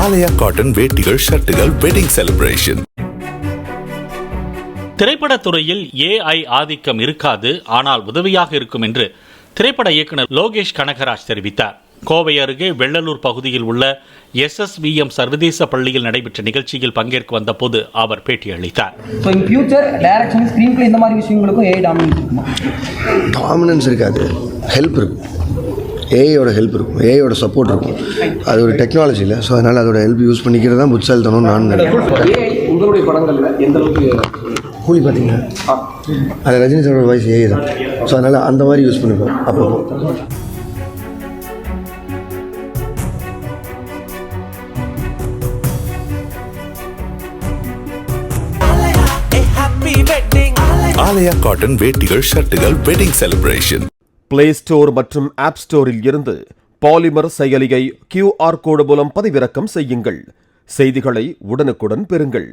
ஆலயா cotton வேட்டிகள், ஷர்ட்டுகள், wedding celebration. திரைப்படத்துறையில் AI ஆதிக்கம் இருக்காது, ஆனால் உதவியாக இருக்கும் என்று திரைப்பட இயக்குனர் லோகேஷ் கனகராஜ் தெரிவித்தார். கோவை அருகே வெள்ளலூர் பகுதியில் உள்ள SSVM சர்வதேச பள்ளியில் நடைபெற்ற நிகழ்ச்சியில் பங்கேற்க வந்த போது அவர் பேட்டியளித்தார். டாமினன்ஸ் இருக்காது, ஹெல்ப் இருக்கும், ஏஐயோட ஹெல்ப் இருக்கும், ஏஐயோட சப்போர்ட் இருக்கும். அது ஒரு டெக்னாலஜி இல்லை, ஸோ அதனால் அதோட ஹெல்ப் யூஸ் பண்ணிக்கிறது தான் புத்திசாலித்தனம்னு நான் நினைக்கிறேன். உங்களுடைய படங்களில் எந்த அளவுக்கு கூலி பார்த்தீங்கன்னா அது ரஜினி சாரோட வாய்ஸ் ஏஐ தான், ஸோ அதனால் அந்த மாதிரி யூஸ் பண்ணிப்போம். அப்போ ஆலயா காட்டன் வேட்டிகள், ஷர்ட்டுகள், வெட்டிங் செலிப்ரேஷன். பிளே ஸ்டோர் மற்றும் ஆப் ஸ்டோரில் இருந்து பாலிமர் செயலியை QR கோடு மூலம் பதிவிறக்கம் செய்யுங்கள். செய்திகளை உடனுக்குடன் பெறுங்கள்.